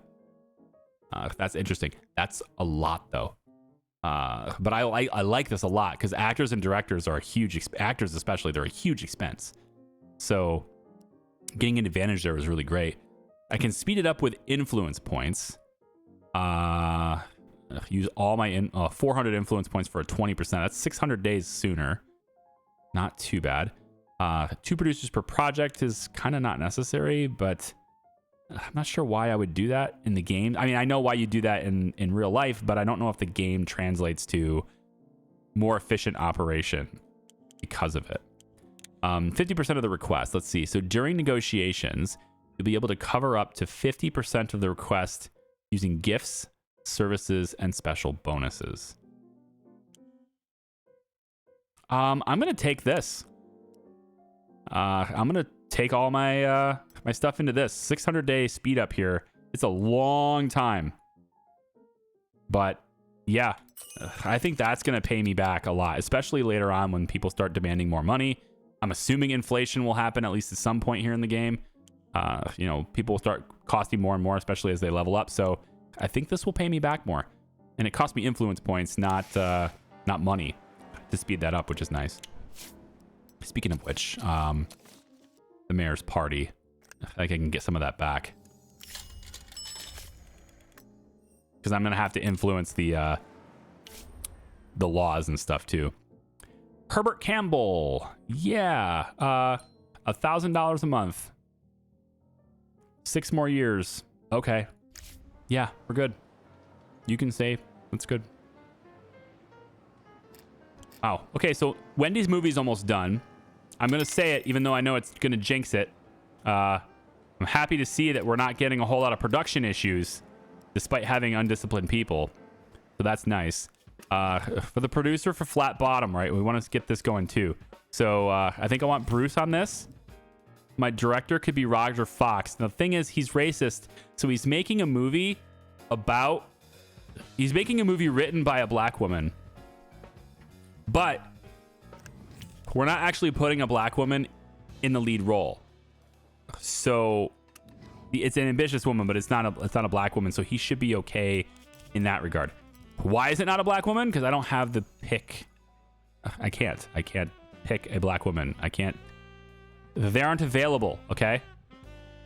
Speaker 1: That's interesting. That's a lot, though. But I like this a lot because actors and directors are a huge actors especially, they're a huge expense. So getting an advantage there was really great. I can speed it up with influence points. Use all my 400 influence points for a 20%. That's 600 days sooner. Not too bad. 2 producers per project is kind of not necessary, but I'm not sure why I would do that in the game. I mean, I know why you do that in real life, but I don't know if the game translates to more efficient operation because of it. 50% of the request. Let's see. So during negotiations, you'll be able to cover up to 50% of the request using gifts, services, and special bonuses. I'm going to take this. I'm going to take all my my stuff into this 600-day speed up here. It's a long time, but yeah, I think that's going to pay me back a lot, especially later on when people start demanding more money. I'm assuming inflation will happen at least at some point here in the game. You know, people will start costing more and more, especially as they level up. So I think this will pay me back more, and it cost me influence points, not money, to speed that up, which is nice. Speaking of which, the mayor's party. I think I can get some of that back. Because I'm going to have to influence the laws and stuff too. Herbert Campbell. Yeah. $1,000 a month. 6 more years. Okay. Yeah, we're good. You can save. That's good. Wow. Okay, so Wendy's movie's almost done. I'm going to say it, even though I know it's going to jinx it. I'm happy to see that we're not getting a whole lot of production issues, despite having undisciplined people. So that's nice. For the producer for Flat Bottom, right? We want to get this going too. So I think I want Bruce on this. My director could be Roger Fox. Now, the thing is, he's racist. So he's making a movie written by a black woman. But we're not actually putting a black woman in the lead role. So it's an ambitious woman, but it's not a black woman. So he should be okay in that regard. Why is it not a black woman? Because I don't have the pick. I can't pick a black woman. I can't. They aren't available. Okay.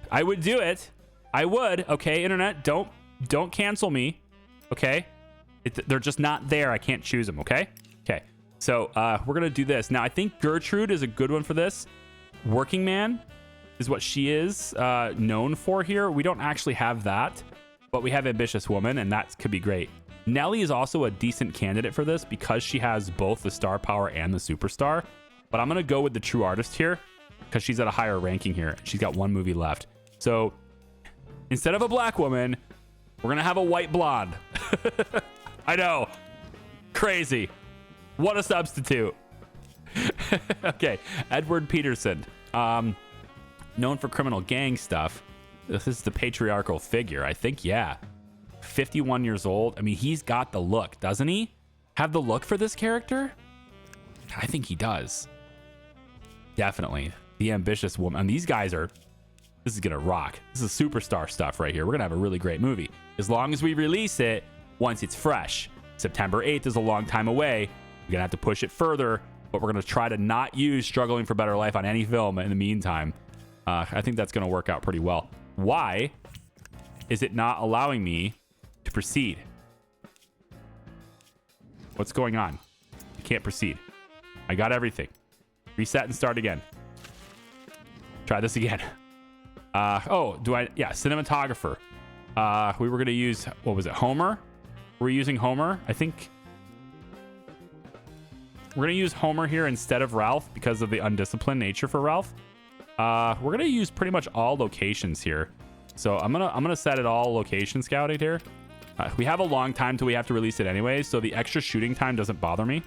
Speaker 1: I would do it. I would. Okay. Internet. Don't cancel me. Okay. They're just not there. I can't choose them. Okay. Okay. So we're going to do this. Now, I think Gertrude is a good one for this. Working Man is what she is known for here. We don't actually have that, but we have Ambitious Woman, and that could be great. Nellie is also a decent candidate for this because she has both the star power and the superstar. But I'm going to go with the True Artist here because she's at a higher ranking here. She's got 1 movie left. So instead of a black woman, we're going to have a white blonde. I know. Crazy. What a substitute. Okay. Edward Peterson. Known for criminal gang stuff. This is the patriarchal figure. I think, yeah. 51 years old. I mean, he's got the look, doesn't he? Have the look for this character? I think he does. Definitely. The Ambitious Woman. And these guys are... This is going to rock. This is superstar stuff right here. We're going to have a really great movie. As long as we release it once it's fresh. September 8th is a long time away. We're going to have to push it further, but we're going to try to not use Struggling for Better Life on any film in the meantime. I think that's going to work out pretty well. Why is it not allowing me to proceed? What's going on? I can't proceed. I got everything. Reset and start again. Try this again. Oh, do I? Yeah, cinematographer. We were going to use, what was it, Homer? We're using Homer. I think we're going to use Homer here instead of Ralph because of the undisciplined nature for Ralph. We're going to use pretty much all locations here. So I'm gonna set it all location scouted here. We have a long time till we have to release it anyway, so the extra shooting time doesn't bother me.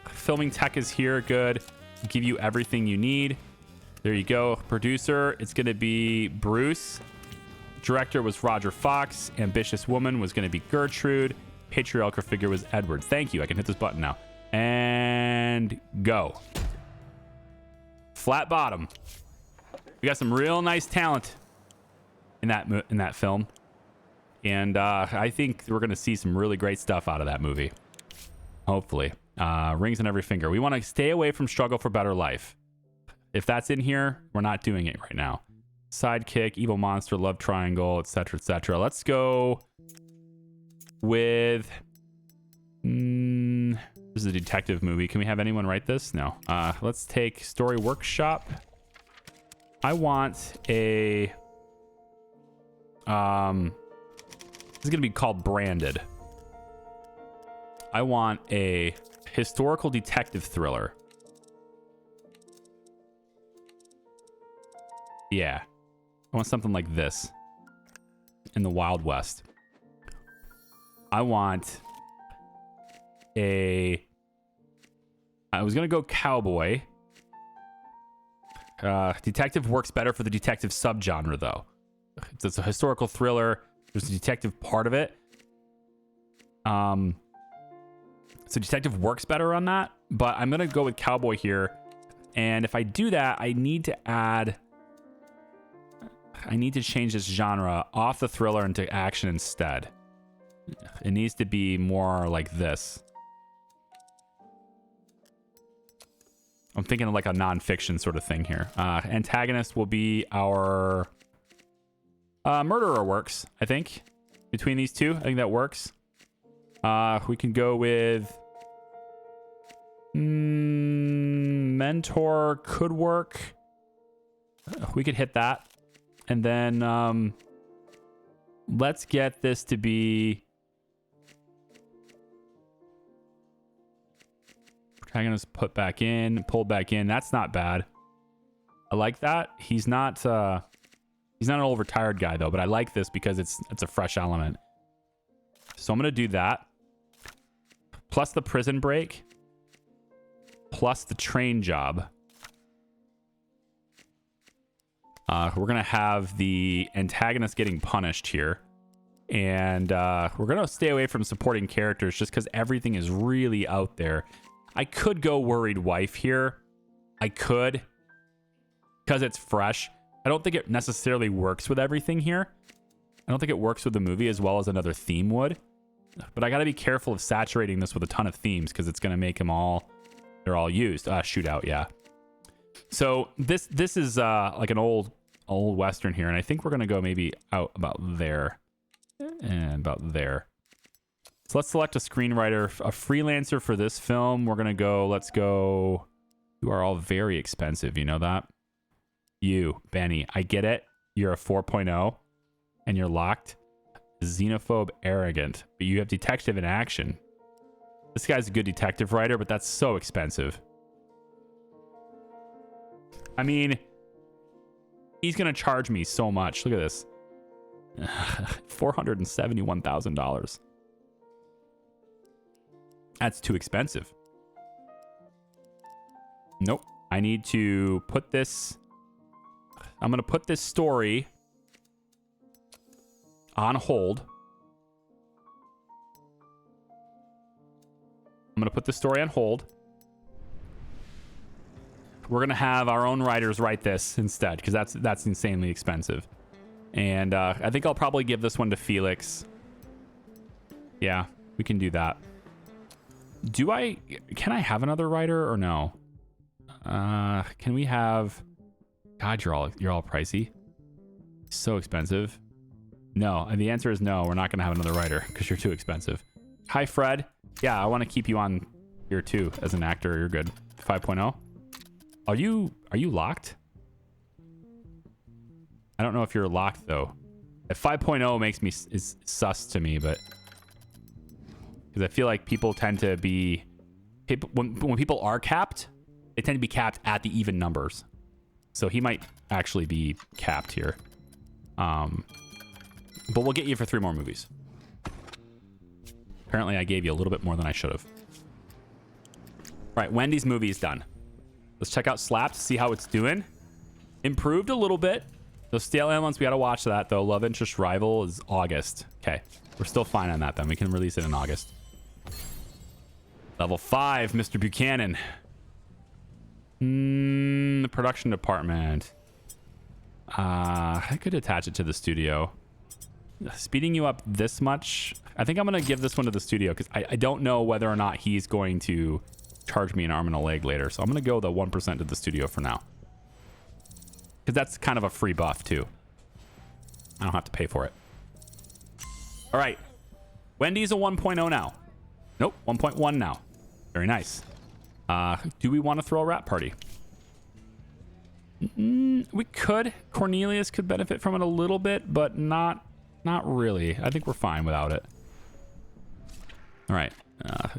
Speaker 1: Filming tech is here, good. Give you everything you need. There you go. Producer, it's gonna be Bruce. Director was Roger Fox. Ambitious woman was gonna be Gertrude. Patriarchal figure was Edward. Thank you. I can hit this button now. And go. Flat bottom. We got some real nice talent in that film, and I think we're gonna see some really great stuff out of that movie. Hopefully, rings on every finger. We want to stay away from Struggle for Better Life. If that's in here, we're not doing it right now. Sidekick, evil monster, love triangle, etc., etc. Let's go with. This is a detective movie. Can we have anyone write this? No. Let's take Story Workshop. I want a. This is gonna be called Branded. I want a historical detective thriller. Yeah, I want something like this in the Wild West. I want a. I was gonna go cowboy. Detective works better for the detective subgenre though. It's a historical thriller. There's a detective part of it. So detective works better on that, but I'm gonna go with cowboy here. And if I do that, I need to change this genre off the thriller into action instead. It needs to be more like this. I'm thinking of like a nonfiction sort of thing here. Antagonist will be our murderer works, I think. Between these two, I think that works. We can go with mentor could work. We could hit that. And then let's get this to be protagonist put back in, pulled back in. That's not bad. I like that. He's not an old retired guy though, but I like this because it's a fresh element. So I'm gonna do that. Plus the prison break. Plus the train job. We're gonna have the antagonist getting punished here. And we're gonna stay away from supporting characters just because everything is really out there. I could go worried wife here. I could. Because it's fresh. I don't think it necessarily works with everything here. I don't think it works with the movie as well as another theme would. But I got to be careful of saturating this with a ton of themes because it's going to make them all, they're all used. Shootout, yeah. So this is like an old Western here. And I think we're going to go maybe out about there and about there. So let's select a screenwriter, a freelancer for this film. We're going to go, let's go. You are all very expensive. You know that? You, Benny, I get it. You're a 4.0 and you're locked. Xenophobe, arrogant, but you have detective in action. This guy's a good detective writer, but that's so expensive. I mean, he's going to charge me so much. Look at this. $471,000. That's too expensive. Nope. I need to put this. I'm going to put this story on hold. I'm going to put the story on hold. We're going to have our own writers write this instead because that's insanely expensive. And I think I'll probably give this one to Felix. Yeah, we can do that. Can I have another writer or no? Can we have... God, you're all pricey. So expensive. No, and the answer is no. We're not going to have another writer because you're too expensive. Hi, Fred. Yeah, I want to keep you on here too as an actor. You're good. 5.0. Are you locked? I don't know if you're locked though. 5.0 makes me is sus to me, but because I feel like people tend to be when people are capped, they tend to be capped at the even numbers. So he might actually be capped here. But we'll get you for 3 more movies. Apparently, I gave you a little bit more than I should have. All right, Wendy's movie is done. Let's check out Slapped, see how it's doing. Improved a little bit. Those stale elements, we got to watch that, though. Love Interest Rival is August. Okay, we're still fine on that, then. We can release it in August. Level 5, Mr. Buchanan. The production department. I could attach it to the studio. Speeding you up this much, I think I'm going to give this one to the studio because I don't know whether or not he's going to charge me an arm and a leg later. So I'm going to go the 1% to the studio for now. Because that's kind of a free buff too. I don't have to pay for it. All right. Wendy's a 1.0 now. Nope, 1.1 now. Very nice. Do we want to throw a rap party? We could. Cornelius could benefit from it a little bit, but not really. I think we're fine without it. All right.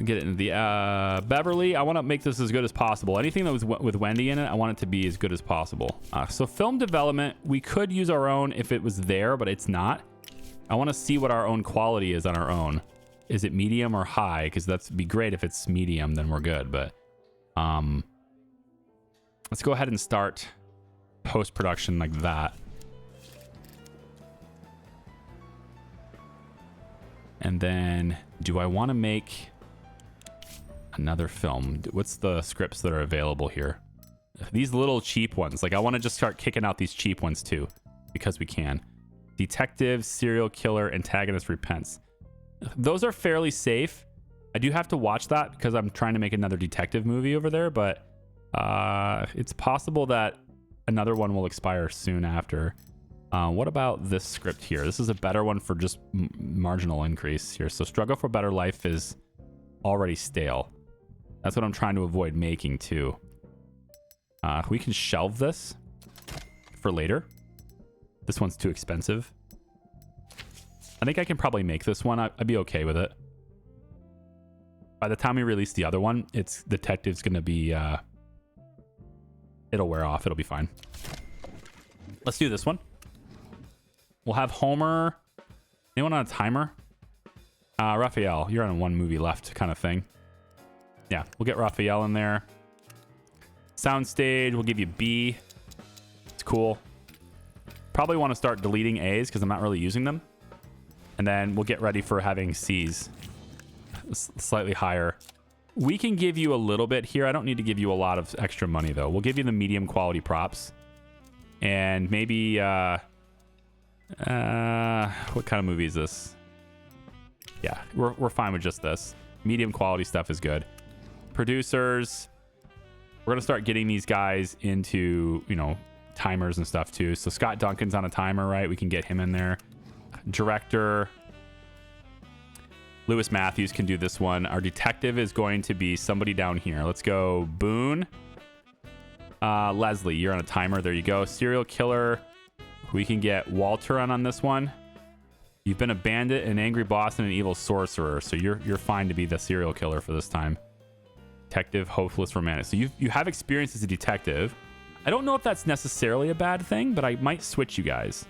Speaker 1: Get it into the Beverly. I want to make this as good as possible. Anything that was with Wendy in it, I want it to be as good as possible. So film development, we could use our own if it was there, but it's not. I want to see what our own quality is on our own. Is it medium or high? Because that'd be great if it's medium, then we're good. But let's go ahead and start post-production like that. And then do I want to make another film? What's the scripts that are available here? These little cheap ones. Like I want to just start kicking out these cheap ones too, because we can. Detective, serial killer, antagonist repents. Those are fairly safe. I do have to watch that because I'm trying to make another detective movie over there, but it's possible that another one will expire soon after. What about this script here? This is a better one for just marginal increase here. So Struggle for Better Life is already stale. That's what I'm trying to avoid making too. We can shelve this for later. This one's too expensive. I think I can probably make this one. I'd be okay with it. By the time we release the other one, it's detective's gonna be it'll wear off. It'll be fine. Let's do this one. We'll have Homer. Anyone on a timer? Raphael, you're on 1 movie left kind of thing. Yeah, we'll get Raphael in there. Soundstage, we'll give you B. It's cool. Probably want to start deleting A's because I'm not really using them. And then we'll get ready for having C's. Slightly higher. We can give you a little bit here. I don't need to give you a lot of extra money though. We'll give you the medium quality props. And maybe what kind of movie is this? Yeah, we're fine with just this. Medium quality stuff is good. Producers, we're gonna start getting these guys into, you know, timers and stuff too. So Scott Duncan's on a timer, right? We can get him in there. Director Lewis Matthews can do this one. Our detective is going to be somebody down here. Let's go Boone. Leslie, you're on a timer. There you go. Serial killer. We can get Walter on this one. You've been a bandit, an angry boss, and an evil sorcerer. So you're fine to be the serial killer for this time. Detective, hopeless romantic. So you have experience as a detective. I don't know if that's necessarily a bad thing, but I might switch you guys.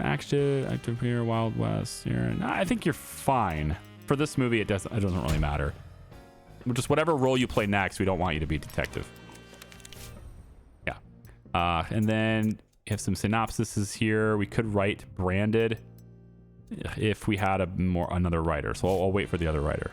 Speaker 1: Active here, Wild West here. Nah, I think you're fine for this movie. It doesn't really matter. Just whatever role you play next, we don't want you to be detective. Yeah. And then you have some synopsises here. We could write branded if we had another writer. So I'll wait for the other writer.